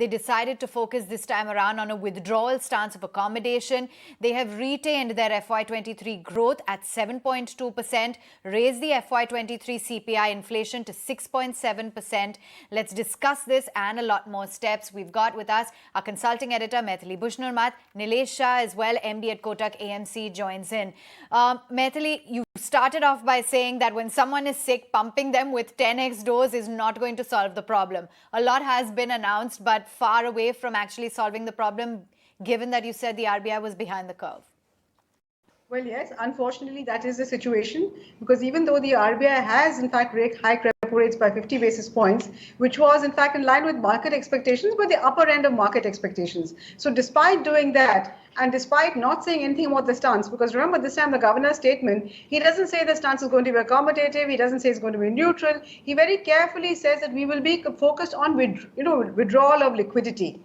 They decided to focus this time around on a withdrawal stance of accommodation. They have retained their FY23 growth at 7.2%, raised the FY23 CPI inflation to 6.7%. Let's discuss this and a lot more steps. We've got with us our consulting editor, Maithili Bushnurmat, Nilesh Shah as well, MD at Kotak AMC, joins in. Maithili, you started off by saying that when someone is sick, pumping them with 10x dose is not going to solve the problem. A lot has been announced, but far away from actually solving the problem, given that you said the RBI was behind the curve. Well, yes, unfortunately, that is the situation, because even though the RBI has, in fact, hiked repo rates by 50 basis points, which was, in fact, in line with market expectations, but the upper end of market expectations. So despite doing that, and despite not saying anything about the stance, because remember this time the governor's statement, he doesn't say the stance is going to be accommodative, he doesn't say it's going to be neutral. He very carefully says that we will be focused on withdrawal of liquidity.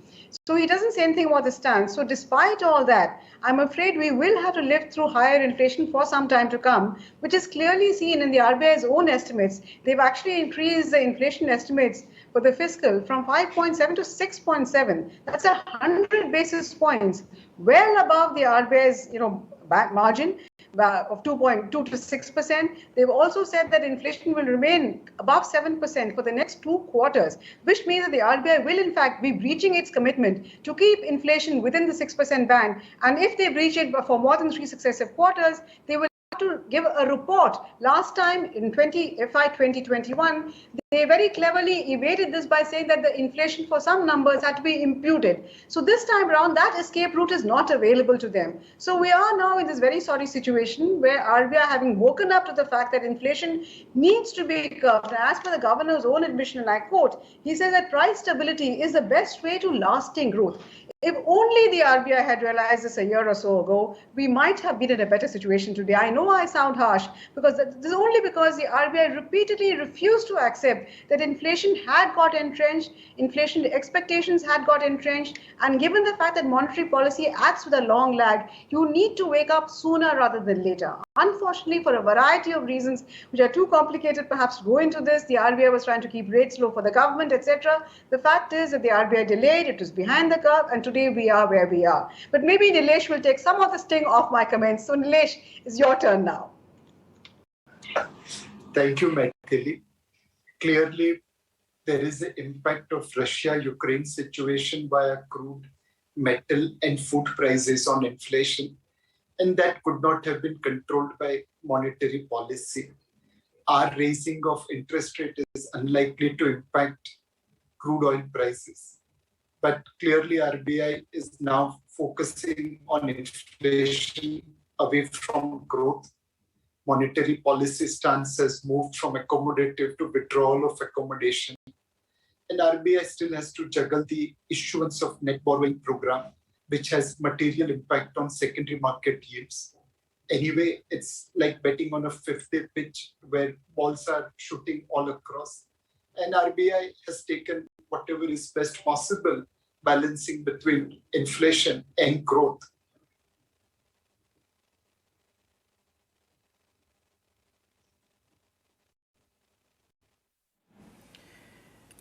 So he doesn't say anything about the stance. So despite all that, I'm afraid we will have to live through higher inflation for some time to come, which is clearly seen in the RBI's own estimates. They've actually increased the inflation estimates for the fiscal from 5.7 to 6.7. That's 100 basis points, well above the RBI's margin of 2.2 to 6%. They've also said that inflation will remain above 7% for the next 2 quarters, which means that the RBI will in fact be breaching its commitment to keep inflation within the 6% band. And if they breach it for more than 3 successive quarters, they will have to give a report. Last time in FY 2021, they very cleverly evaded this by saying that the inflation for some numbers had to be imputed. So this time around, that escape route is not available to them. So we are now in this very sorry situation where RBI, having woken up to the fact that inflation needs to be curbed, and as per the governor's own admission, and I quote, he says that price stability is the best way to lasting growth. If only the RBI had realized this a year or so ago, we might have been in a better situation today. I know I sound harsh, because this is only because the RBI repeatedly refused to accept that inflation had got entrenched, inflation expectations had got entrenched, and given the fact that monetary policy acts with a long lag, you need to wake up sooner rather than later. Unfortunately, for a variety of reasons, which are too complicated perhaps to go into this, the RBI was trying to keep rates low for the government, etc. The fact is that the RBI delayed, it was behind the curve, and today we are where we are. But maybe Nilesh will take some of the sting off my comments. So Nilesh, it's your turn now. Thank you, Maithili. Clearly, there is the impact of Russia-Ukraine situation via crude, metal and food prices on inflation, and that could not have been controlled by monetary policy. Our raising of interest rate is unlikely to impact crude oil prices. But clearly, RBI is now focusing on inflation away from growth. Monetary policy stance has moved from accommodative to withdrawal of accommodation. And RBI still has to juggle the issuance of net borrowing program, which has material impact on secondary market yields. Anyway, it's like betting on a 5th-day pitch where balls are shooting all across. And RBI has taken whatever is best possible, balancing between inflation and growth.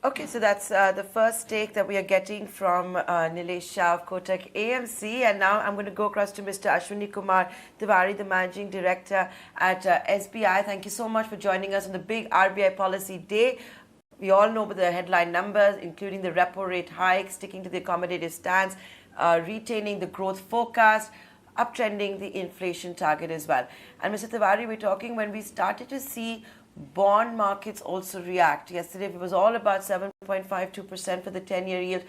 Okay, so that's the first take that we are getting from Nilesh Shah of Kotak AMC. And now I'm going to go across to Mr. Ashwini Kumar Tewari, the Managing Director at SBI. Thank you so much for joining us on the big RBI Policy Day. We all know the headline numbers, including the repo rate hike, sticking to the accommodative stance, retaining the growth forecast, uptrending the inflation target as well. And Mr. Tewari, we're talking when we started to see bond markets also react. Yesterday, it was all about 7.52% for the 10-year yield.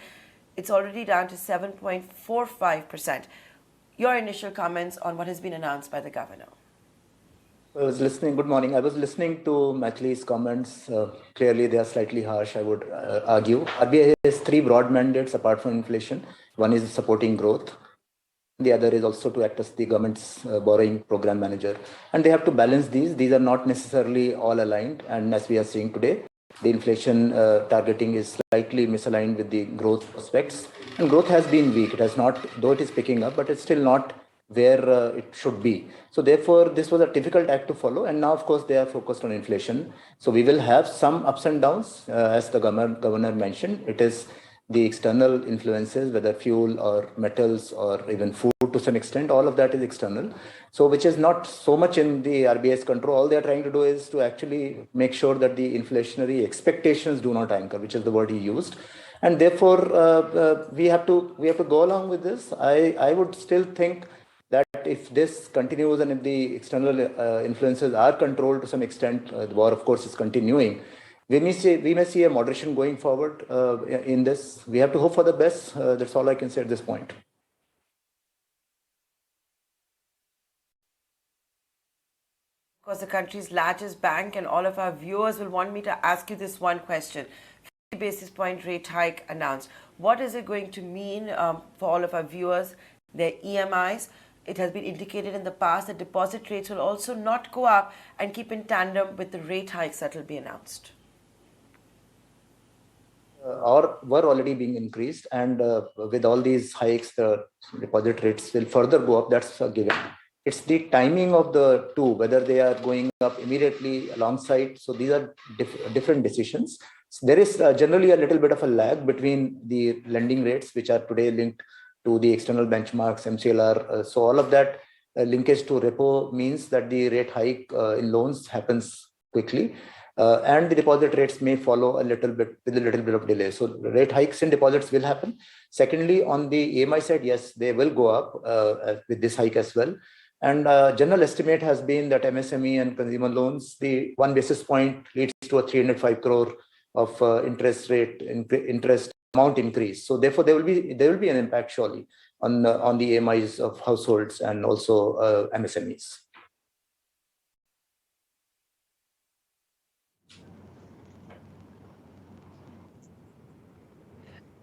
It's already down to 7.45%. Your initial comments on what has been announced by the governor? I was listening. Good morning. I was listening to Maithili's comments. Clearly, they are slightly harsh, I would argue. RBI has 3 broad mandates apart from inflation. One is supporting growth. The other is also to act as the government's borrowing program manager. And they have to balance these. These are not necessarily all aligned. And as we are seeing today, the inflation targeting is slightly misaligned with the growth prospects. And growth has been weak. It has not, though it is picking up, but it's still not where it should be. So therefore, this was a difficult act to follow. And now, of course, they are focused on inflation. So we will have some ups and downs, as the governor mentioned. It is the external influences, whether fuel or metals or even food to some extent, all of that is external. So which is not so much in the RBI's control. All they are trying to do is to actually make sure that the inflationary expectations do not anchor, which is the word he used. And therefore, we have to go along with this. I would still think that if this continues and if the external influences are controlled to some extent, the war, of course, is continuing. We may see a moderation going forward in this. We have to hope for the best. That's all I can say at this point. Of course, the country's largest bank, and all of our viewers will want me to ask you this one question. 50 basis point rate hike announced. What is it going to mean for all of our viewers, their EMIs? It has been indicated in the past that deposit rates will also not go up and keep in tandem with the rate hikes that will be announced. Or were already being increased, and with all these hikes, the deposit rates will further go up. That's a given. It's the timing of the two, whether they are going up immediately alongside. So these are different decisions. So there is generally a little bit of a lag between the lending rates, which are today linked to the external benchmarks, MCLR. So all of that linkage to repo means that the rate hike in loans happens quickly. And the deposit rates may follow a little bit with a little bit of delay. So rate hikes in deposits will happen. Secondly, on the EMI side, yes, they will go up with this hike as well. And general estimate has been that MSME and consumer loans, the 1 basis point leads to a 305 crore of interest amount increase. So therefore, there will be an impact surely on the EMIs of households and also MSMEs.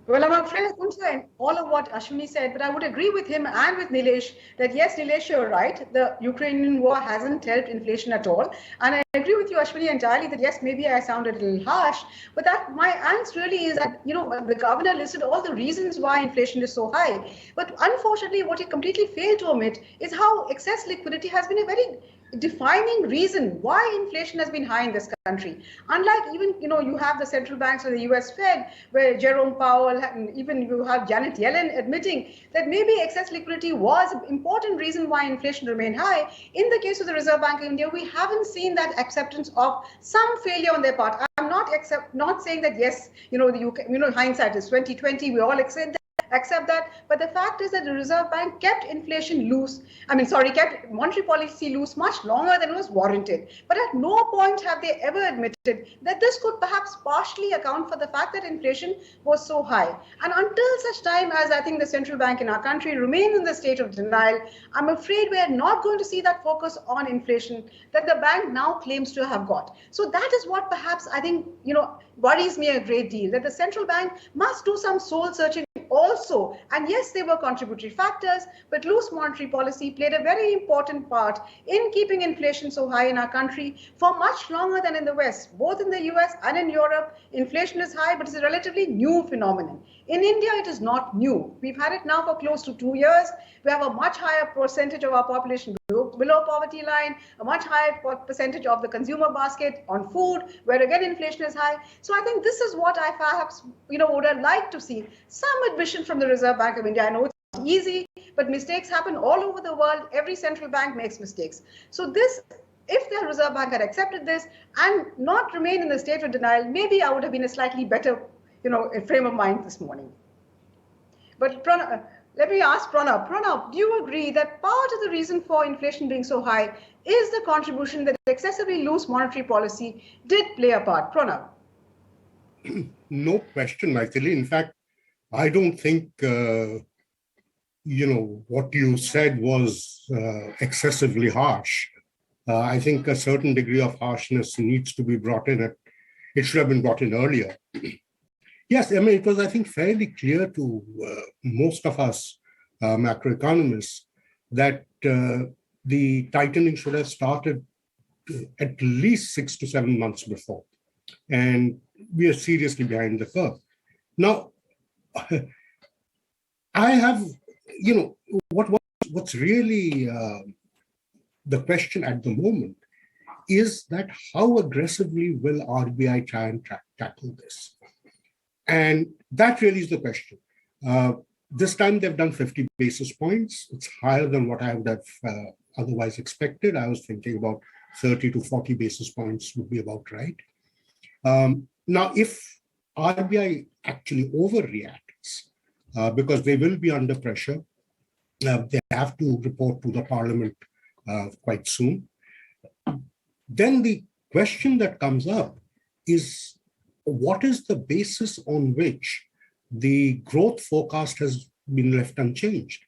Well, I'm afraid I couldn't say all of what Ashwini said, but I would agree with him and with Nilesh that yes, Nilesh, you're right. The Ukrainian war hasn't helped inflation at all. And I agree with you, Ashwini, entirely that yes, maybe I sounded a little harsh, but that my angst really is that, the governor listed all the reasons why inflation is so high. But unfortunately, what he completely failed to omit is how excess liquidity has been a very defining reason why inflation has been high in this country. Unlike even, you have the central banks or the US Fed, where Jerome Powell and even you have Janet Yellen admitting that maybe excess liquidity was an important reason why inflation remained high. In the case of the Reserve Bank of India, we haven't seen that acceptance of some failure on their part. I'm not saying that yes, hindsight is 2020. We all accept that, but the fact is that the Reserve Bank kept inflation kept monetary policy loose much longer than was warranted. But at no point have they ever admitted that this could perhaps partially account for the fact that inflation was so high. And until such time as I think the central bank in our country remains in the state of denial, I'm afraid we are not going to see that focus on inflation that the bank now claims to have got. So that is what perhaps I think, worries me a great deal, that the central bank must do some soul searching also. And yes, they were contributory factors, but loose monetary policy played a very important part in keeping inflation so high in our country for much longer than in the West. Both in the US and in Europe, inflation is high, but it's a relatively new phenomenon. In India, it is not new. We've had it now for close to 2 years. We have a much higher percentage of our population below poverty line, a much higher percentage of the consumer basket on food, where again inflation is high. So I think this is what I perhaps would have liked to see some admission from the Reserve Bank of India. I know it's not easy, but mistakes happen all over the world. Every central bank makes mistakes. So if the Reserve Bank had accepted this and not remained in the state of denial, maybe I would have been a slightly better frame of mind this morning. But let me ask Pranab. Pranab, do you agree that part of the reason for inflation being so high is the contribution that excessively loose monetary policy did play a part? Pranab. No question, Maithili. In fact, I don't think, what you said was excessively harsh. I think a certain degree of harshness needs to be brought in. It should have been brought in earlier. Yes, it was, I think, fairly clear to most of us macroeconomists that the tightening should have started at least 6 to 7 months before. And we are seriously behind the curve. Now, I have, what's really the question at the moment is that how aggressively will RBI try and tackle this? And that really is the question. This time they've done 50 basis points. It's higher than what I would have otherwise expected. I was thinking about 30 to 40 basis points would be about right. Now, if RBI actually overreacts, because they will be under pressure, they have to report to the parliament quite soon, then the question that comes up is, what is the basis on which the growth forecast has been left unchanged?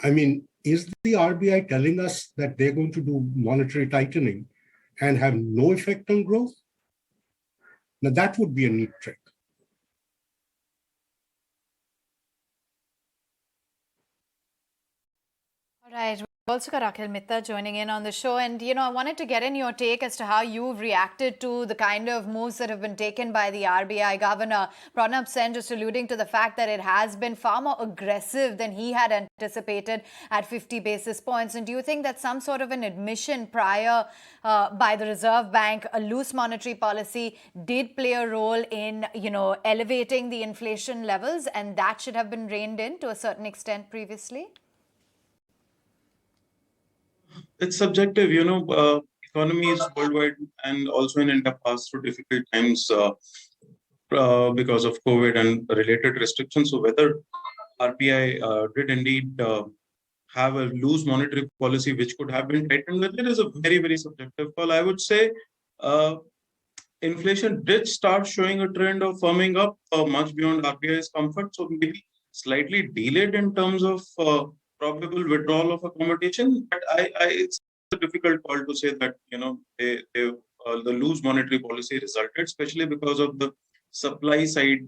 I mean, is the RBI telling us that they're going to do monetary tightening and have no effect on growth? Now, that would be a neat trick. All right. We've also got Akhil Mitta joining in on the show. And, I wanted to get in your take as to how you've reacted to the kind of moves that have been taken by the RBI governor. Pranab Sen just alluding to the fact that it has been far more aggressive than he had anticipated at 50 basis points. And do you think that some sort of an admission prior by the Reserve Bank, a loose monetary policy, did play a role in, elevating the inflation levels, and that should have been reined in to a certain extent previously? It's subjective, economies worldwide and also in India passed through difficult times because of COVID and related restrictions. So whether RBI did indeed have a loose monetary policy which could have been tightened, it is a very, very subjective call. I would say inflation did start showing a trend of firming up much beyond RBI's comfort. So maybe slightly delayed in terms of probable withdrawal of accommodation, but it's a difficult call to say that the loose monetary policy resulted, especially because of the supply side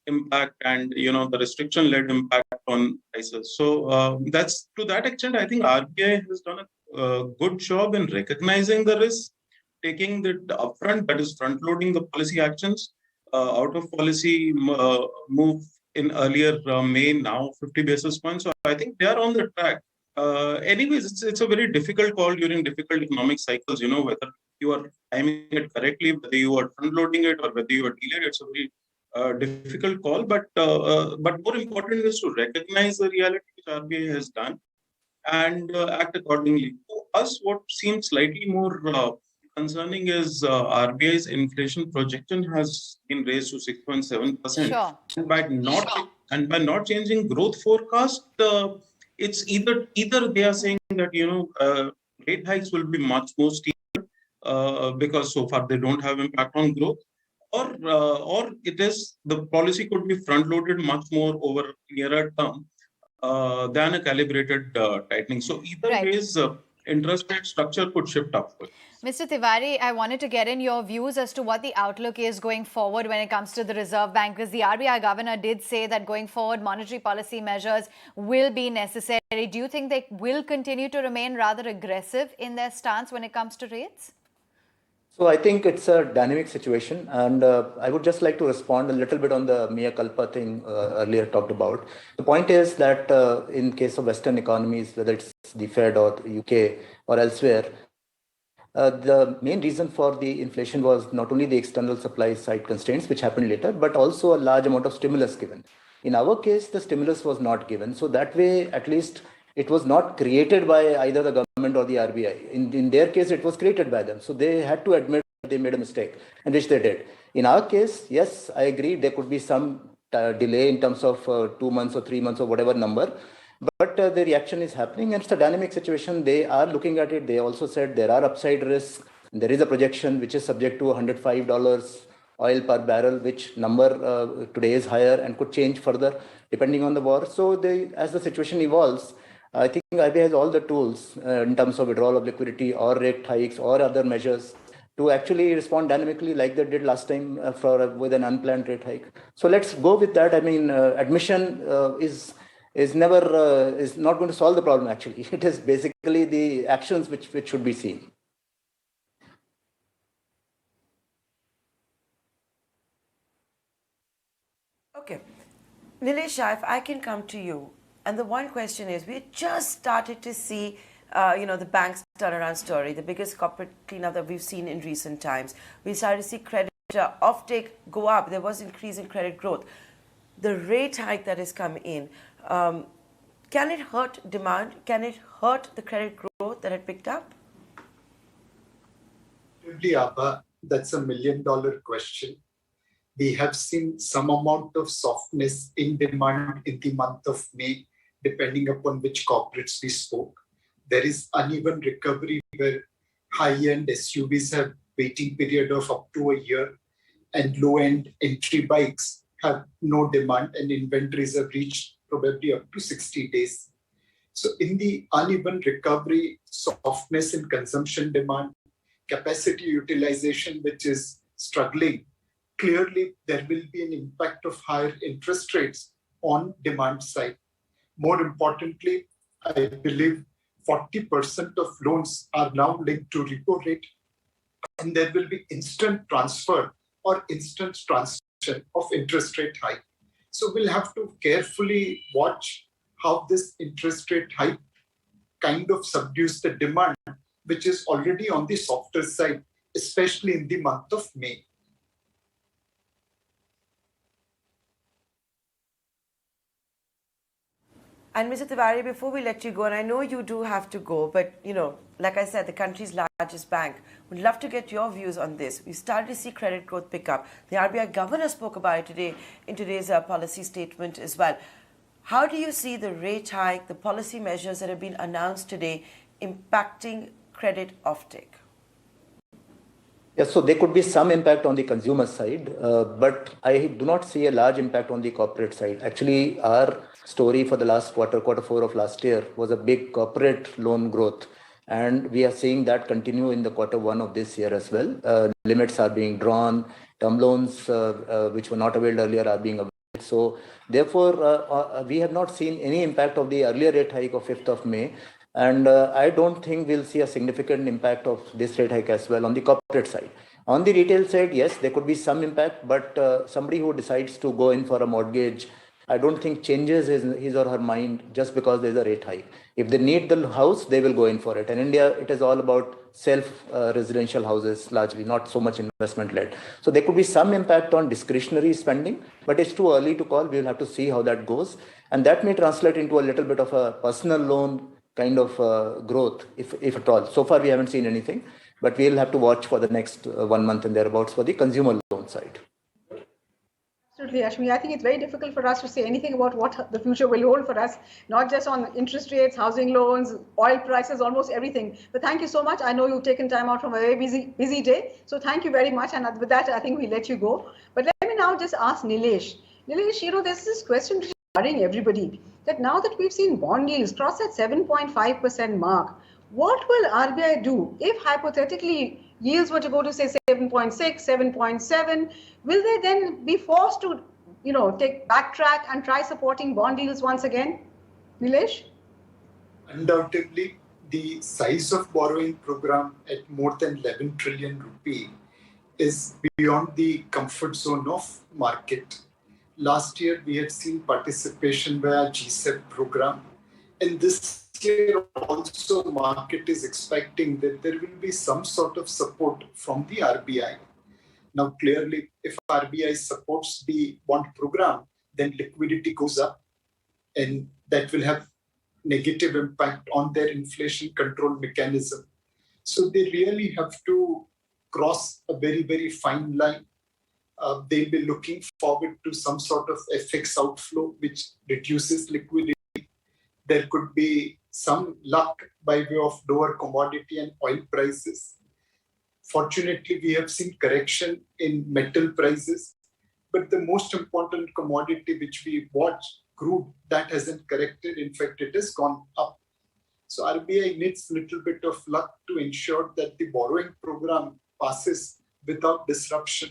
impact and the restriction-led impact on prices. So that's to that extent, I think RBI has done a good job in recognizing the risk, taking the upfront, that is front-loading the policy actions, out of policy move in earlier May, now 50 basis points. So I think they are on the track. Anyways, it's a very difficult call during difficult economic cycles, whether you are timing it correctly, whether you are front-loading it or whether you are delayed. It's a very difficult call, but more important is to recognize the reality which RBI has done and act accordingly. To us, what seems slightly more concerning is RBI's inflation projection has been raised to 6.7%. Sure. And by not changing growth forecast, it's either they are saying that rate hikes will be much more steeper because so far they don't have impact on growth, or it is the policy could be front loaded much more over nearer term than a calibrated tightening. So either ways, interest rate structure could shift upward. Mr. Tewari, I wanted to get in your views as to what the outlook is going forward when it comes to the Reserve Bank, because the RBI governor did say that going forward, monetary policy measures will be necessary. Do you think they will continue to remain rather aggressive in their stance when it comes to rates? So I think it's a dynamic situation, and I would just like to respond a little bit on the mea culpa thing earlier talked about. The point is that in case of Western economies, whether it's the Fed or the UK or elsewhere, the main reason for the inflation was not only the external supply side constraints, which happened later, but also a large amount of stimulus given. In our case, the stimulus was not given. So that way, at least, it was not created by either the government or the RBI. In their case, it was created by them. So they had to admit they made a mistake, and which they did. In our case, yes, I agree, there could be some delay in terms of 2 months or 3 months or whatever number. But the reaction is happening, and it's a dynamic situation. They are looking at it. They also said there are upside risks. There is a projection which is subject to $105 oil per barrel, which number today is higher and could change further depending on the war. So as the situation evolves, I think RBI has all the tools in terms of withdrawal of liquidity or rate hikes or other measures to actually respond dynamically like they did last time with an unplanned rate hike. So let's go with that. I mean, admission is not going to solve the problem, actually. It is basically the actions which should be seen. Okay. Nilesh, if I can come to you. And the one question is, we just started to see the bank's turnaround story, the biggest corporate cleanup that we've seen in recent times. We started to see credit offtake go up, there was increase in credit growth. The rate hike that has come in, can it hurt demand? Can it hurt the credit growth that had picked up? Abha, that's $1 million question. We have seen some amount of softness in demand in the month of May, depending upon which corporates we spoke. There is uneven recovery where high-end SUVs have waiting period of up to a year, and low-end entry bikes have no demand, and inventories have reached probably up to 60 days. So in the uneven recovery, softness in consumption demand, capacity utilization, which is struggling, clearly there will be an impact of higher interest rates on demand side. More importantly, I believe 40% of loans are now linked to repo rate, and there will be instant transfer or instant transition of interest rate hike. So we'll have to carefully watch how this interest rate hike kind of subdues the demand, which is already on the softer side, especially in the month of May. And Mr. Tewari, before we let you go, and I know you do have to go, but like I said, the country's largest bank, would love to get your views on this. We started to see credit growth pick up. The RBI governor spoke about it today in today's policy statement as well. How do you see the rate hike, the policy measures that have been announced today impacting credit offtake? Yes, so there could be some impact on the consumer side, but I do not see a large impact on the corporate side. Actually, our story for the last quarter 4 of last year, was a big corporate loan growth. And we are seeing that continue in the Q1 of this year as well. Limits are being drawn, term loans which were not availed earlier are being availed. So therefore, we have not seen any impact of the earlier rate hike of 5th of May. And I don't think we'll see a significant impact of this rate hike as well on the corporate side. On the retail side, yes, there could be some impact, but somebody who decides to go in for a mortgage, I don't think changes his or her mind just because there's a rate hike. If they need the house, they will go in for it. And in India, it is all about self-residential houses largely, not so much investment-led. So there could be some impact on discretionary spending, but it's too early to call. We'll have to see how that goes. And that may translate into a little bit of a personal loan kind of growth, if at all. So far, we haven't seen anything, but we'll have to watch for the next 1 month and thereabouts for the consumer loan side. Absolutely, Ashwini. I think it's very difficult for us to say anything about what the future will hold for us, not just on interest rates, housing loans, oil prices, almost everything. But thank you so much. I know you've taken time out from a very busy day. So thank you very much. And with that, I think we let you go. But let me now just ask Nilesh. Nilesh, there's this question which is worrying everybody, that now that we've seen bond yields cross that 7.5% mark, what will RBI do if hypothetically yields were to go to say 7.6, 7.7? Will they then be forced to, backtrack and try supporting bond yields once again? Nilesh? Undoubtedly, the size of borrowing program at more than 11 trillion rupee is beyond the comfort zone of market. Last year, we had seen participation via GSEP program. And this year also, market is expecting that there will be some sort of support from the RBI. Now, clearly, if RBI supports the bond program, then liquidity goes up, and that will have negative impact on their inflation control mechanism. So they really have to cross a very, very fine line. They'll be looking forward to some sort of FX outflow, which reduces liquidity. There could be some luck by way of lower commodity and oil prices. Fortunately, we have seen correction in metal prices, but the most important commodity which we watch, crude, that hasn't corrected. In fact, it has gone up. So RBI needs a little bit of luck to ensure that the borrowing program passes without disruption.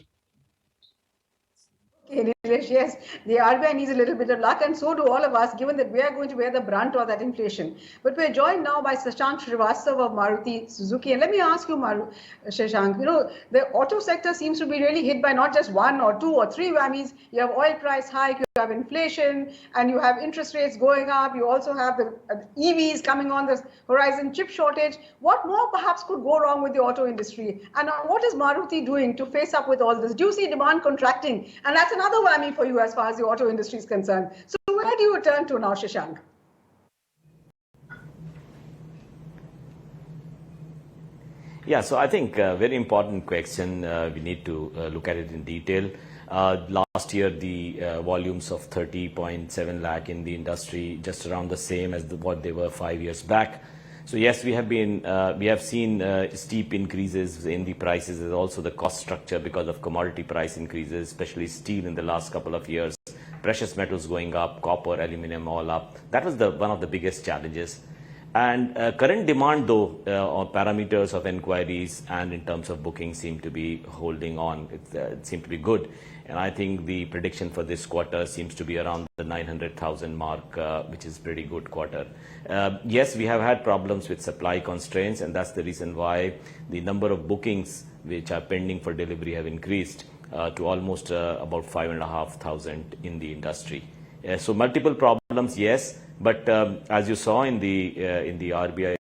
Okay, Yes, the RBI needs a little bit of luck, and so do all of us, given that we are going to bear the brunt of that inflation. But we're joined now by Shashank Srivastava of Maruti Suzuki. And let me ask you, Shashank, the auto sector seems to be really hit by not just one or two or three whammies. You have oil price hike, you have inflation, and you have interest rates going up. You also have the EVs coming on the horizon, chip shortage. What more perhaps could go wrong with the auto industry? And what is Maruti doing to face up with all this? Do you see demand contracting? And that's another whammy for you as far as the auto industry is concerned. So where do you turn to now, Shashank? Yeah, so I think a very important question. We need to look at it in detail. Last year, the volumes of 30.7 lakh in the industry, just around the same as what they were 5 years back. So yes, we have seen steep increases in the prices, and also the cost structure because of commodity price increases, especially steel in the last couple of years, precious metals going up, copper, aluminum all up. That was one of the biggest challenges. And current demand, though, on parameters of inquiries and in terms of booking seem to be holding on. It seemed to be good. And I think the prediction for this quarter seems to be around the 900,000 mark, which is pretty good quarter. Yes, we have had problems with supply constraints, and that's the reason why the number of bookings which are pending for delivery have increased to almost about 5,500 in the industry. So multiple problems, yes, but as you saw in the RBI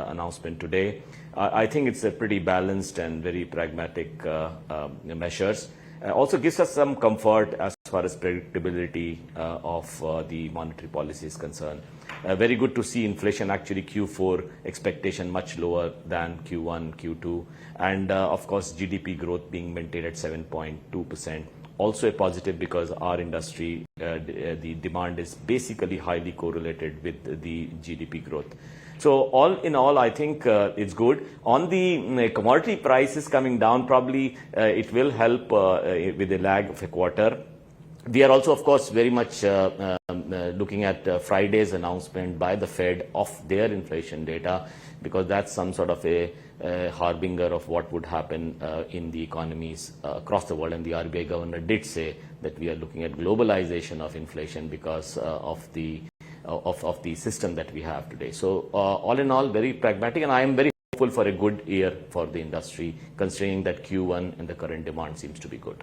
announcement today, I think it's a pretty balanced and very pragmatic measures. Also gives us some comfort as far as predictability of the monetary policy is concerned. Very good to see inflation actually Q4 expectation much lower than Q1, Q2, and of course GDP growth being maintained at 7.2%. Also a positive because our industry, the demand is basically highly correlated with the GDP growth. So all in all, I think it's good. On the commodity prices coming down, probably it will help with a lag of a quarter. We are also, of course, very much looking at Friday's announcement by the Fed of their inflation data, because that's some sort of a harbinger of what would happen in the economies across the world. And the RBI governor did say that we are looking at globalization of inflation because of the system that we have today. So all in all, very pragmatic, and I am very hopeful for a good year for the industry, considering that Q1 and the current demand seems to be good.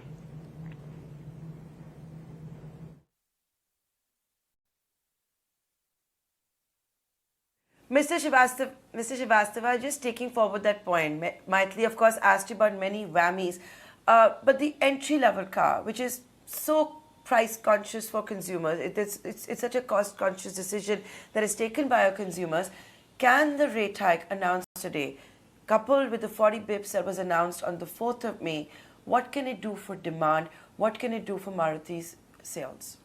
Mr. Srivastava, just taking forward that point, Maithili, of course, asked you about many whammies, but the entry-level car, which is so price conscious for consumers, it's such a cost conscious decision that is taken by our consumers. Can the rate hike announced today, coupled with the 40 bips that was announced on the 4th of May, what can it do for demand? What can it do for Maruti's sales?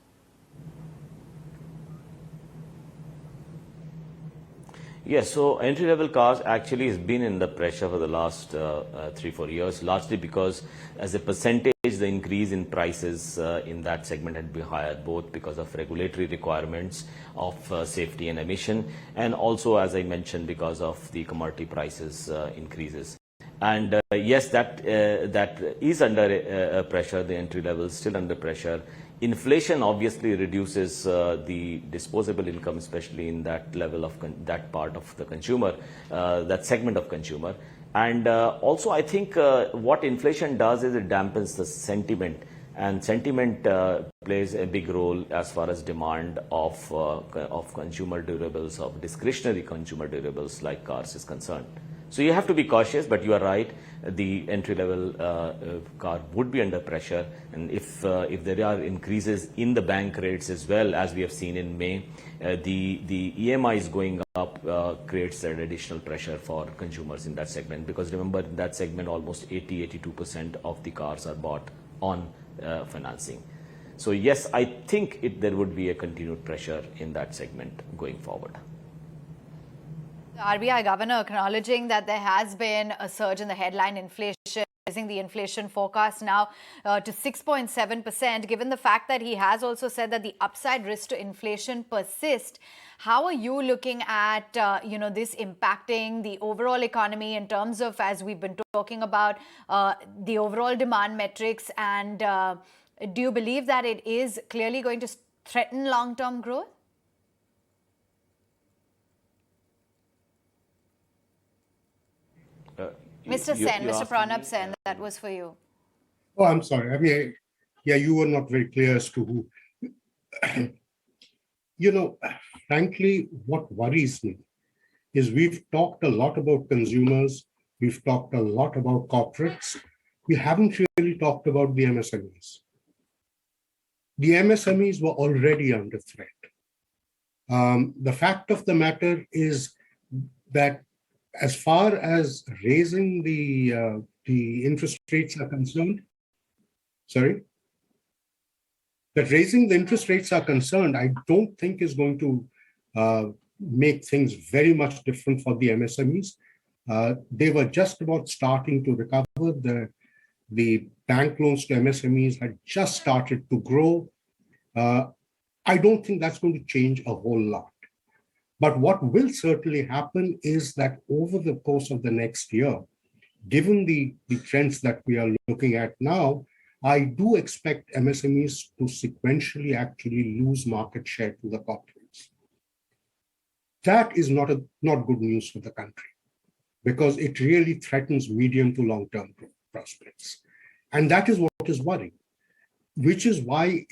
Yes, so entry-level cars actually has been in the pressure for the last 3-4 years, largely because as a percentage, the increase in prices in that segment had been higher, both because of regulatory requirements of safety and emission, and also, as I mentioned, because of the commodity prices increases. And yes, that is under pressure. The entry level is still under pressure. Inflation obviously reduces the disposable income, especially in that level of that part of the consumer, that segment of consumer. And also, I think what inflation does is it dampens the sentiment, and sentiment plays a big role as far as demand of consumer durables, of discretionary consumer durables like cars is concerned. So you have to be cautious, but you are right. The entry-level car would be under pressure, and if there are increases in the bank rates as well, as we have seen in May, the EMIs going up creates that additional pressure for consumers in that segment. Because remember, in that segment, almost 82% of the cars are bought on financing. So yes, I think there would be a continued pressure in that segment going forward. The RBI governor acknowledging that there has been a surge in the headline inflation, raising the inflation forecast now to 6.7%, given the fact that he has also said that the upside risk to inflation persists. How are you looking at this impacting the overall economy in terms of, as we've been talking about, the overall demand metrics and Do you believe that it is clearly going to threaten long-term growth? Mr. Sen, Mr. Pranab Sen, that was for you. Oh, I'm sorry. I mean, yeah, you were not very clear as to who. Frankly, what worries me is we've talked a lot about consumers, we've talked a lot about corporates, we haven't really talked about the MSMEs. The MSMEs were already under threat. The fact of the matter is that as far as raising the interest rates are concerned, raising the interest rates are concerned, I don't think is going to make things very much different for the MSMEs. They were just about starting to recover. The bank loans to MSMEs had just started to grow. I don't think that's going to change a whole lot. But what will certainly happen is that over the course of the next year, given the trends that we are looking at now, I do expect MSMEs to sequentially actually lose market share to the corporates. That is not good news for the country, because it really threatens medium to long-term prospects. And that is what is worrying, which is why,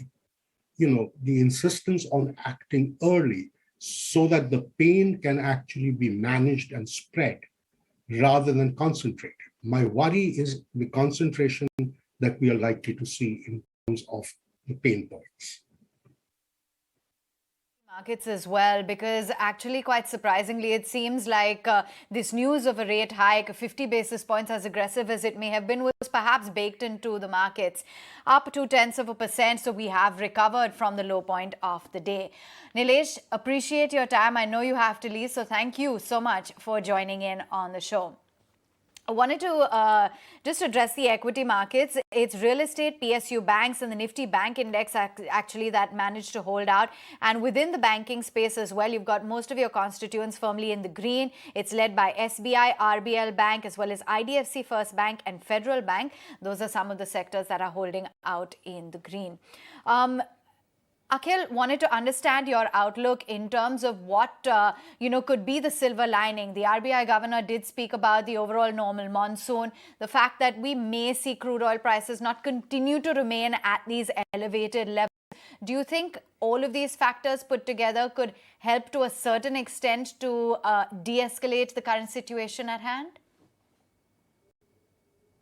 the insistence on acting early so that the pain can actually be managed and spread rather than concentrated. My worry is the concentration that we are likely to see in terms of the pain points. Markets as well, because actually quite surprisingly it seems like this news of a rate hike, 50 basis points, as aggressive as it may have been, was perhaps baked into the markets. Up 0.2%, so we have recovered from the low point of the day. Nilesh, appreciate your time. I know you have to leave, so thank you so much for joining in on the show. I wanted to just address the equity markets. It's real estate, PSU banks, and the Nifty Bank Index actually that managed to hold out. And within the banking space as well, you've got most of your constituents firmly in the green. It's led by SBI, RBL Bank, as well as IDFC First Bank and Federal Bank. Those are some of the sectors that are holding out in the green. Akhil, wanted to understand your outlook in terms of what, could be the silver lining. The RBI governor did speak about the overall normal monsoon, the fact that we may see crude oil prices not continue to remain at these elevated levels. Do you think all of these factors put together could help to a certain extent to de-escalate the current situation at hand?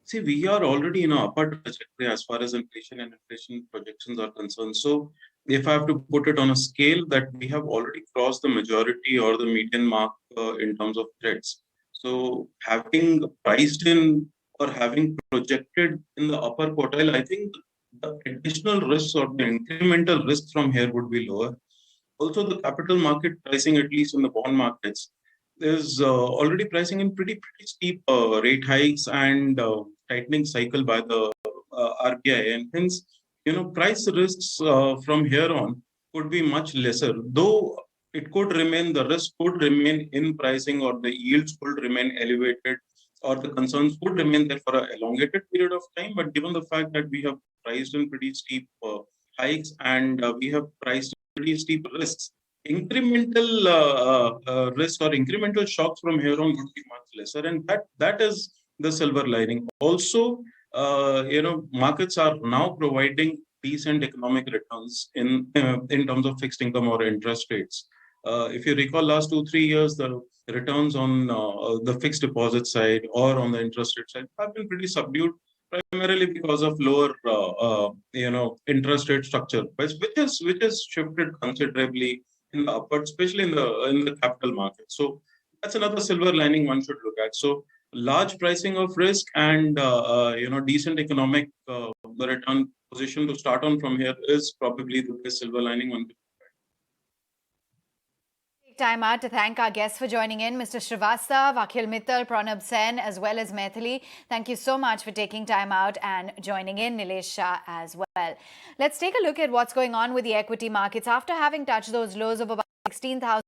See, we are already in an upward trajectory as far as inflation and inflation projections are concerned. So, if I have to put it on a scale, that we have already crossed the majority or the median mark in terms of threats. So, having priced in or having projected in the upper quartile, I think the additional risks or the incremental risks from here would be lower. Also, the capital market pricing, at least in the bond markets, is already pricing in pretty steep rate hikes and tightening cycle by the RBI, and hence, price risks from here on could be much lesser. Though it could remain, the risk could remain in pricing, or the yields could remain elevated, or the concerns could remain there for an elongated period of time. But given the fact that we have priced in pretty steep hikes and we have priced pretty steep risks, incremental risk or incremental shocks from here on would be much lesser, and that is the silver lining. Also, markets are now providing decent economic returns in terms of fixed income or interest rates. If you recall, last 2-3 years, the returns on the fixed deposit side or on the interest rate side have been pretty subdued, primarily because of lower, interest rate structure, which has shifted considerably in the upward, especially in the capital market. So that's another silver lining one should look at. So large pricing of risk and decent economic return position to start on from here is probably the best silver lining one. Time out to thank our guests for joining in, Mr. Srivastava, Akhil Mittal, Pranab Sen, as well as Maithili. Thank you so much for taking time out and joining in, Nilesh Shah as well. Let's take a look at what's going on with the equity markets. After having touched those lows of about 16,000